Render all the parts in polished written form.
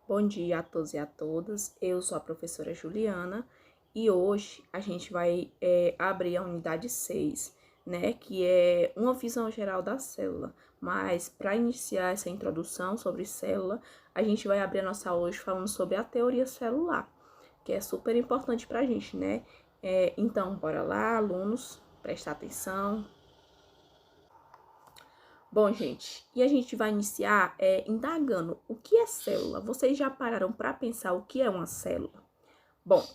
Bom dia a todos e a todas, eu sou a professora Juliana e hoje a gente vai abrir a unidade 6, né, que é uma visão geral da célula. Mas para iniciar essa introdução sobre célula, a gente vai abrir a nossa aula hoje falando sobre a teoria celular, que é super importante para a gente, né? Então, bora lá, alunos, prestar atenção. Bom, gente, e a gente vai iniciar indagando o que é célula. Vocês já pararam para pensar o que é uma célula? Bom,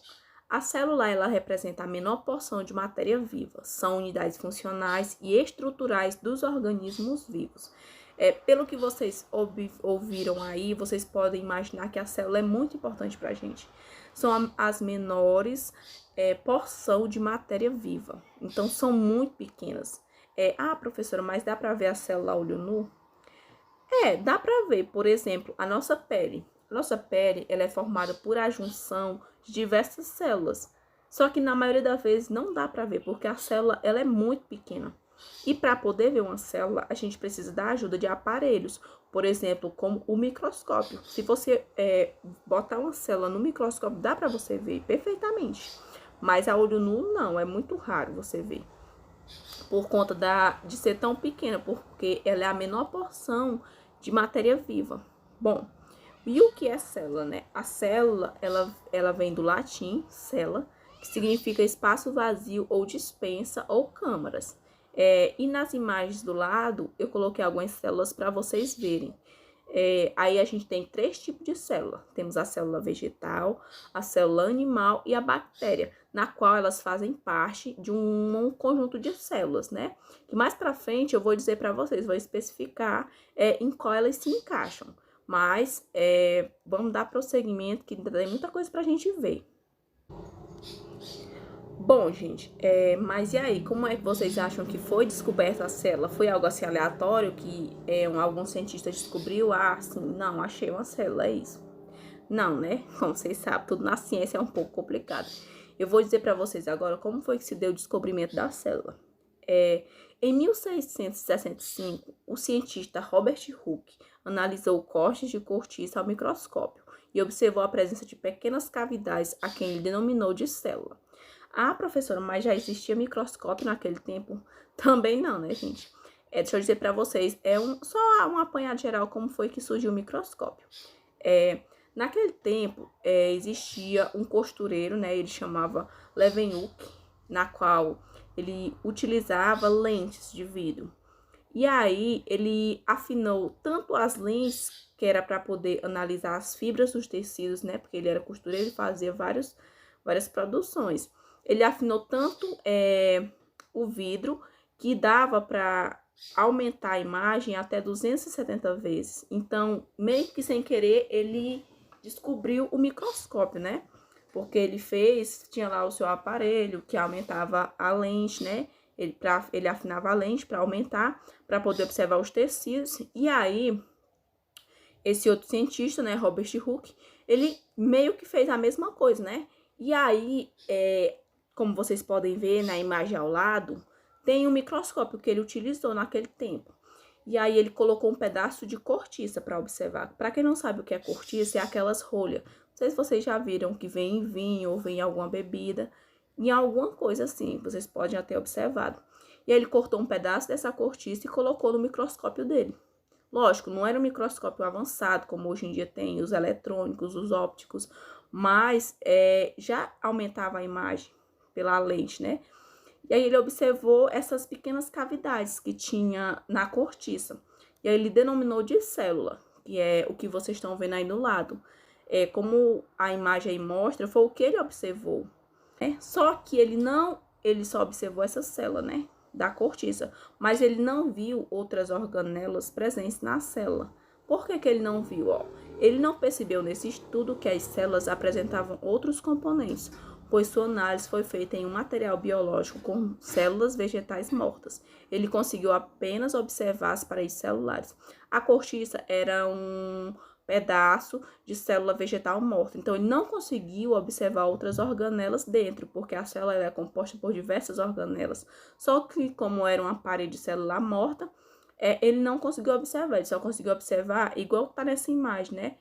a célula ela representa a menor porção de matéria viva. São unidades funcionais e estruturais dos organismos vivos. Pelo que vocês ouviram aí, vocês podem imaginar que a célula é muito importante para a gente. São as menores porção de matéria viva. Então, são muito pequenas. Professora, mas dá para ver a célula a olho nu? Dá para ver, por exemplo, a nossa pele. Nossa pele, ela é formada por a junção de diversas células. Só que na maioria das vezes não dá para ver, porque a célula ela é muito pequena. E para poder ver uma célula, a gente precisa da ajuda de aparelhos, por exemplo, como o microscópio. Se você botar uma célula no microscópio, dá para você ver perfeitamente. Mas a olho nu não, é muito raro você ver por conta de ser tão pequena, porque ela é a menor porção de matéria viva. Bom, e o que é célula, né? A célula, ela vem do latim, cella, que significa espaço vazio ou dispensa ou câmaras. E nas imagens do lado, eu coloquei algumas células para vocês verem. Aí a gente tem 3 tipos de célula. Temos a célula vegetal, a célula animal e a bactéria, na qual elas fazem parte de um conjunto de células, né? Que mais para frente eu vou dizer para vocês, vou especificar em qual elas se encaixam. Mas vamos dar prosseguimento, que ainda tem muita coisa para a gente ver. Bom, gente, mas e aí, como é que vocês acham que foi descoberta a célula? Foi algo assim aleatório que algum cientista descobriu? Sim, não, achei uma célula, é isso. Não, né? Como vocês sabem, tudo na ciência é um pouco complicado. Eu vou dizer para vocês agora como foi que se deu o descobrimento da célula. Em 1665, o cientista Robert Hooke analisou cortes de cortiça ao microscópio e observou a presença de pequenas cavidades a quem ele denominou de célula. Professora, mas já existia microscópio naquele tempo? Também não, né, gente? Deixa eu dizer para vocês, só um apanhado geral como foi que surgiu o microscópio. Naquele tempo, existia um costureiro, né, ele chamava Leeuwenhoek, na qual ele utilizava lentes de vidro. E aí, ele afinou tanto as lentes, que era para poder analisar as fibras dos tecidos, né, porque ele era costureiro e fazia várias produções. Ele afinou tanto o vidro que dava para aumentar a imagem até 270 vezes. Então, meio que sem querer, ele descobriu o microscópio, né? Porque tinha lá o seu aparelho que aumentava a lente, né? Ele afinava a lente para aumentar, para poder observar os tecidos. E aí, esse outro cientista, né, Robert Hooke, ele meio que fez a mesma coisa, né? E aí, como vocês podem ver na imagem ao lado, tem um microscópio que ele utilizou naquele tempo. E aí ele colocou um pedaço de cortiça para observar. Para quem não sabe o que é cortiça, é aquelas rolhas. Não sei se vocês já viram que vem em vinho ou vem em alguma bebida, em alguma coisa assim, vocês podem já ter observado. E aí ele cortou um pedaço dessa cortiça e colocou no microscópio dele. Lógico, não era um microscópio avançado, como hoje em dia tem os eletrônicos, os ópticos, mas já aumentava a imagem pela lente, né? E aí ele observou essas pequenas cavidades que tinha na cortiça. E aí ele denominou de célula, que é o que vocês estão vendo aí no lado. Como a imagem aí mostra, foi o que ele observou. Só que ele só observou essa célula, né? Da cortiça, mas ele não viu outras organelas presentes na célula. Por que ele não viu? Ele não percebeu nesse estudo que as células apresentavam outros componentes, pois sua análise foi feita em um material biológico com células vegetais mortas. Ele conseguiu apenas observar as paredes celulares. A cortiça era um pedaço de célula vegetal morta. Então, ele não conseguiu observar outras organelas dentro, porque a célula é composta por diversas organelas. Só que, como era uma parede celular morta, ele não conseguiu observar. Ele só conseguiu observar igual está nessa imagem, né?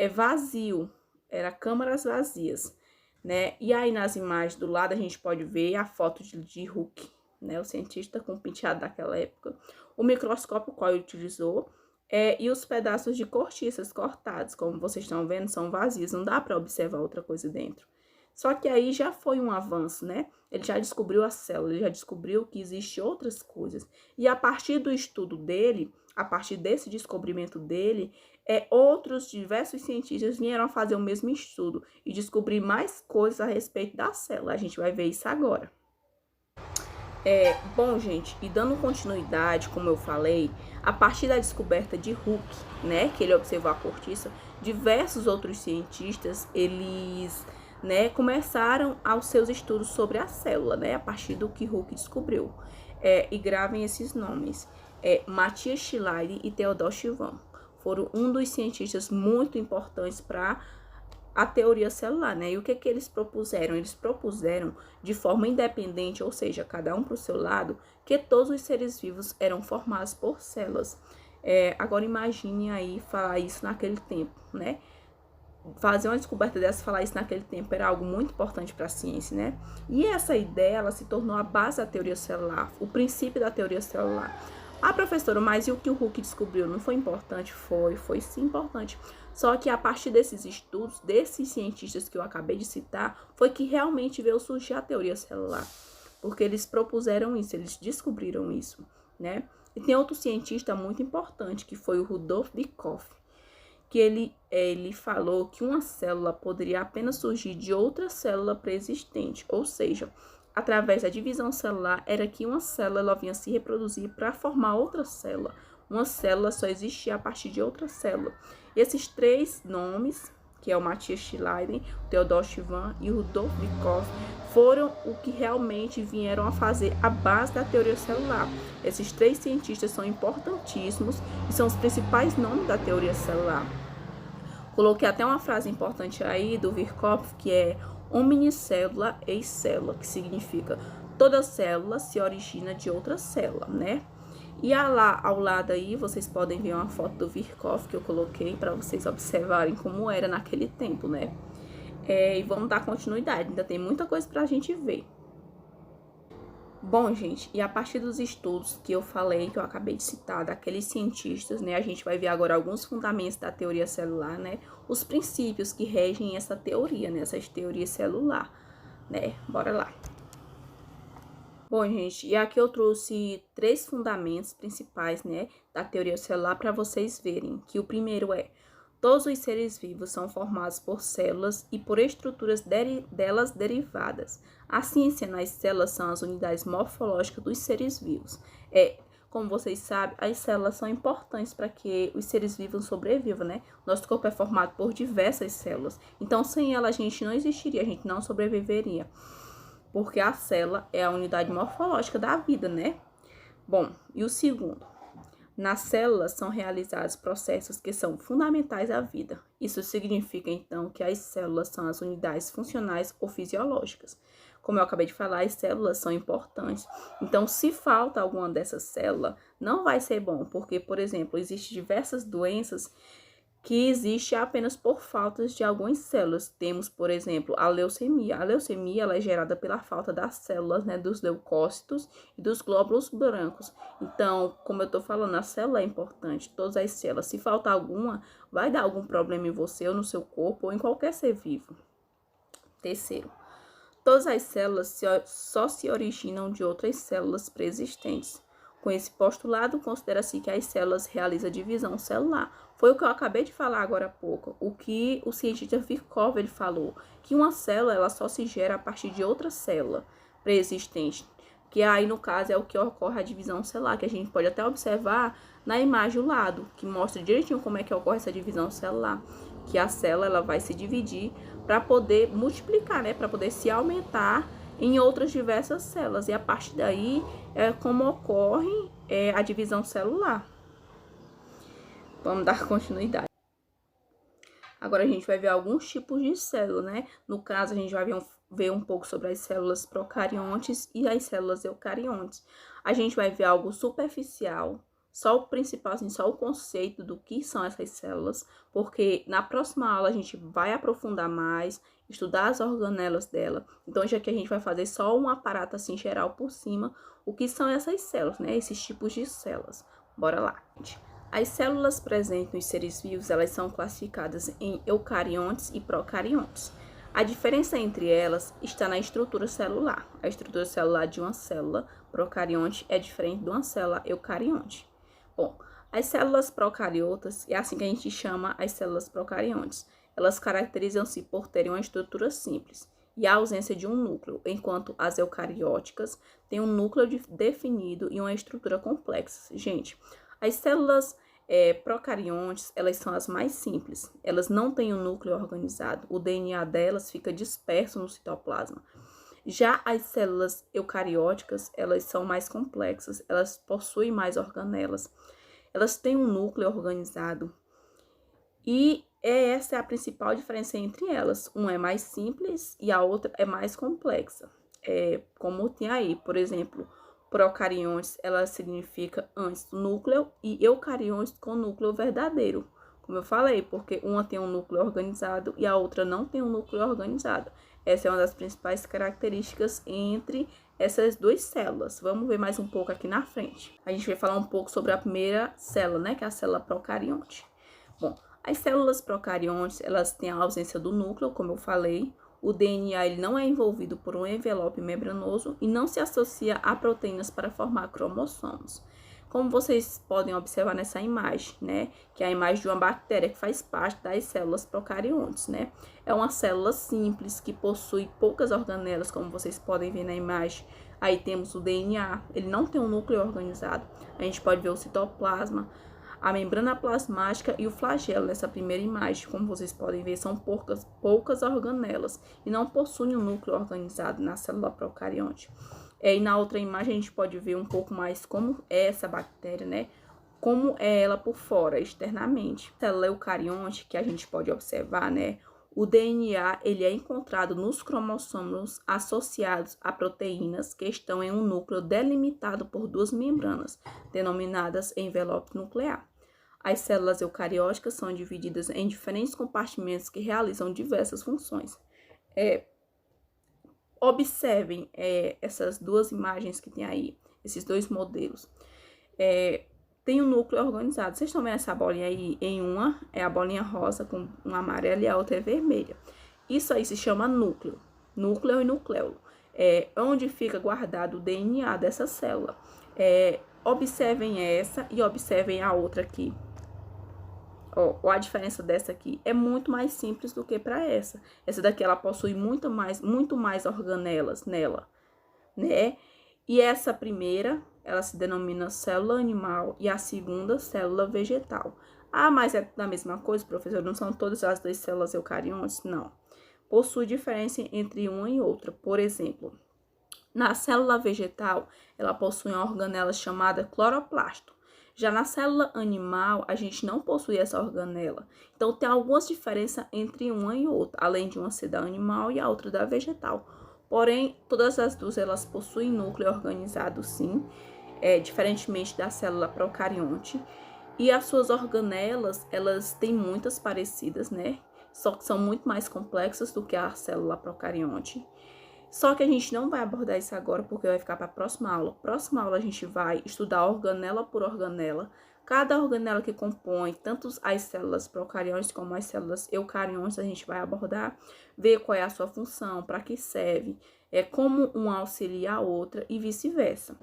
vazio, era câmaras vazias, né? E aí nas imagens do lado a gente pode ver a foto de Hooke, né? O cientista com o penteado daquela época, o microscópio qual ele utilizou, e os pedaços de cortiças cortados, como vocês estão vendo, são vazios, não dá para observar outra coisa dentro. Só que aí já foi um avanço, né? Ele já descobriu a célula, ele já descobriu que existem outras coisas. E a partir do estudo dele, a partir desse descobrimento dele, outros diversos cientistas vieram a fazer o mesmo estudo e descobrir mais coisas a respeito da célula. A gente vai ver isso agora. Bom, gente, e dando continuidade, como eu falei, a partir da descoberta de Hooke, né, que ele observou a cortiça, diversos outros cientistas, eles, né, começaram aos seus estudos sobre a célula, né, a partir do que Hooke descobriu. E gravem esses nomes. Matthias Schleiden e Theodor Schwann foram um dos cientistas muito importantes para a teoria celular, né? E o que eles propuseram? Eles propuseram de forma independente, ou seja, cada um para o seu lado, que todos os seres vivos eram formados por células. Agora imagine aí falar isso naquele tempo, né? Fazer uma descoberta dessa, falar isso naquele tempo era algo muito importante para a ciência, né? E essa ideia, ela se tornou a base da teoria celular, o princípio da teoria celular. Ah, professora, mas e o que o Hooke descobriu? Não foi importante? Foi sim importante. Só que a partir desses estudos, desses cientistas que eu acabei de citar, foi que realmente veio surgir a teoria celular. Porque eles propuseram isso, eles descobriram isso, né? E tem outro cientista muito importante, que foi o Rudolf Virchow, que ele falou que uma célula poderia apenas surgir de outra célula pré-existente, ou seja, através da divisão celular, era que uma célula ela vinha se reproduzir para formar outra célula. Uma célula só existia a partir de outra célula. E esses três nomes, que é o Matthias Schleiden, o Theodor Schwann e o Rudolf Virchow, foram o que realmente vieram a fazer a base da teoria celular. Esses três cientistas são importantíssimos e são os principais nomes da teoria celular. Coloquei até uma frase importante aí do Virchow, que é omnicélula ex célula, que significa toda célula se origina de outra célula, né? E lá ao lado aí vocês podem ver uma foto do Virchow que eu coloquei para vocês observarem como era naquele tempo, né? E vamos dar continuidade, ainda tem muita coisa para a gente ver. Bom, gente, e a partir dos estudos que eu falei, que eu acabei de citar, daqueles cientistas, né, a gente vai ver agora alguns fundamentos da teoria celular, né, os princípios que regem essa teoria, né, essas teorias celular, né, bora lá. Bom, gente, e aqui eu trouxe 3 fundamentos principais, né, da teoria celular para vocês verem, que o primeiro é: todos os seres vivos são formados por células e por estruturas delas derivadas. A ciência nas células são as unidades morfológicas dos seres vivos. Como vocês sabem, as células são importantes para que os seres vivos sobrevivam, né? Nosso corpo é formado por diversas células. Então, sem ela, a gente não existiria, a gente não sobreviveria. Porque a célula é a unidade morfológica da vida, né? Bom, e o segundo? Nas células são realizados processos que são fundamentais à vida. Isso significa, então, que as células são as unidades funcionais ou fisiológicas. Como eu acabei de falar, as células são importantes. Então, se falta alguma dessas células, não vai ser bom, porque, por exemplo, existem diversas doenças que existem apenas por falta de algumas células. Temos, por exemplo, a leucemia. A leucemia ela é gerada pela falta das células, né, dos leucócitos e dos glóbulos brancos. Então, como eu estou falando, a célula é importante, todas as células. Se faltar alguma, vai dar algum problema em você ou no seu corpo ou em qualquer ser vivo. Terceiro, todas as células só se originam de outras células pré-existentes. Com esse postulado, considera-se que as células realizam a divisão celular. Foi o que eu acabei de falar agora há pouco, o que o cientista Virchow ele falou, que uma célula ela só se gera a partir de outra célula pré-existente, que aí no caso é o que ocorre a divisão celular, que a gente pode até observar na imagem do lado, que mostra direitinho como é que ocorre essa divisão celular, que a célula ela vai se dividir para poder multiplicar, né, para poder se aumentar em outras diversas células, e a partir daí é como ocorre a divisão celular. Vamos dar continuidade. Agora a gente vai ver alguns tipos de célula, né? No caso, a gente vai ver um pouco sobre as células procariontes e as células eucariontes. A gente vai ver algo superficial, só o principal, assim, só o conceito do que são essas células, porque na próxima aula a gente vai aprofundar mais, estudar as organelas dela. Então, já que a gente vai fazer só um aparato assim geral por cima, o que são essas células, né? Esses tipos de células. Bora lá, gente. As células presentes nos seres vivos, elas são classificadas em eucariontes e procariontes. A diferença entre elas está na estrutura celular. A estrutura celular de uma célula procarionte é diferente de uma célula eucarionte. Bom, as células procariotas, é assim que a gente chama as células procariontes. Elas caracterizam-se por terem uma estrutura simples e a ausência de um núcleo, enquanto as eucarióticas têm um núcleo definido e uma estrutura complexa. Gente, as células procariontes, elas são as mais simples. Elas não têm um núcleo organizado. O DNA delas fica disperso no citoplasma. Já as células eucarióticas, elas são mais complexas. Elas possuem mais organelas. Elas têm um núcleo organizado. E essa é a principal diferença entre elas. Uma é mais simples e a outra é mais complexa. Como tem aí, por exemplo, procariontes, ela significa antes núcleo, e eucariontes com núcleo verdadeiro. Como eu falei, porque uma tem um núcleo organizado e a outra não tem um núcleo organizado. Essa é uma das principais características entre essas duas células. Vamos ver mais um pouco aqui na frente. A gente vai falar um pouco sobre a primeira célula, né, que é a célula procarionte. Bom, as células procariontes, elas têm a ausência do núcleo, como eu falei. O DNA ele não é envolvido por um envelope membranoso e não se associa a proteínas para formar cromossomos. Como vocês podem observar nessa imagem, né? Que é a imagem de uma bactéria que faz parte das células procariontes, né? É uma célula simples que possui poucas organelas, como vocês podem ver na imagem. Aí temos o DNA, ele não tem um núcleo organizado. A gente pode ver o citoplasma, a membrana plasmática e o flagelo nessa primeira imagem. Como vocês podem ver, são poucas organelas e não possuem um núcleo organizado na célula procarionte. E na outra imagem a gente pode ver um pouco mais como é essa bactéria, né? Como é ela por fora, externamente. A célula eucarionte, que a gente pode observar, né? O DNA ele é encontrado nos cromossomos associados a proteínas que estão em um núcleo delimitado por duas membranas, denominadas envelope nuclear. As células eucarióticas são divididas em diferentes compartimentos que realizam diversas funções. Observem essas duas imagens que tem aí, esses dois modelos. Tem um núcleo organizado. Vocês estão vendo essa bolinha aí? Em uma é a bolinha rosa com uma amarela e a outra é vermelha. Isso aí se chama núcleo. Núcleo e nucleolo. Onde fica guardado o DNA dessa célula. Observem essa e observem a outra aqui. A diferença dessa aqui é muito mais simples do que para essa. Essa daqui ela possui muito mais organelas nela, né? E essa primeira, ela se denomina célula animal e a segunda, célula vegetal. Ah, mas é da mesma coisa, professor? Não são todas as duas células eucariontes? Não. Possui diferença entre uma e outra. Por exemplo, na célula vegetal, ela possui uma organela chamada cloroplasto. Já na célula animal, a gente não possui essa organela. Então, tem algumas diferenças entre uma e outra, além de uma ser da animal e a outra da vegetal. Porém, todas as duas, elas possuem núcleo organizado, sim, diferentemente da célula procarionte. E as suas organelas, elas têm muitas parecidas, né? Só que são muito mais complexas do que a célula procarionte. Só que a gente não vai abordar isso agora, porque vai ficar para a próxima aula. Próxima aula a gente vai estudar organela por organela. Cada organela que compõe tanto as células procariontes como as células eucariontes, a gente vai abordar, ver qual é a sua função, para que serve, como uma auxilia a outra e vice-versa.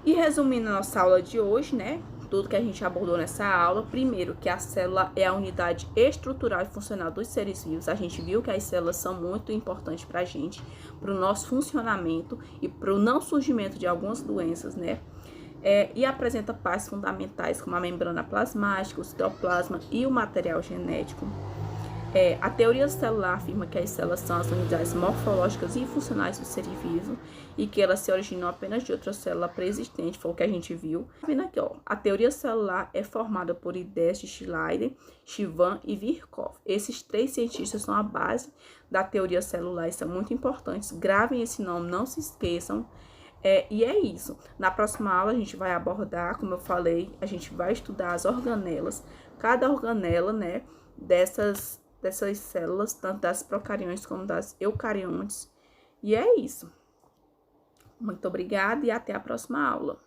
E resumindo a nossa aula de hoje, né? Tudo que a gente abordou nessa aula. Primeiro, que a célula é a unidade estrutural e funcional dos seres vivos. A gente viu que as células são muito importantes para a gente, para o nosso funcionamento e para o não surgimento de algumas doenças, né? E apresenta partes fundamentais como a membrana plasmática, o citoplasma e o material genético. A teoria celular afirma que as células são as unidades morfológicas e funcionais do ser vivo e que elas se originam apenas de outra célula pré-existente, foi o que a gente viu. Vendo aqui, ó, a teoria celular é formada por ideias de Schleider, Chivan e Virchow. Esses três cientistas são a base da teoria celular e são muito importantes. Gravem esse nome, não se esqueçam. E é isso. Na próxima aula a gente vai abordar, como eu falei, a gente vai estudar as organelas. Cada organela, né, dessas células, tanto das procariontes como das eucariontes. E é isso. Muito obrigada e até a próxima aula.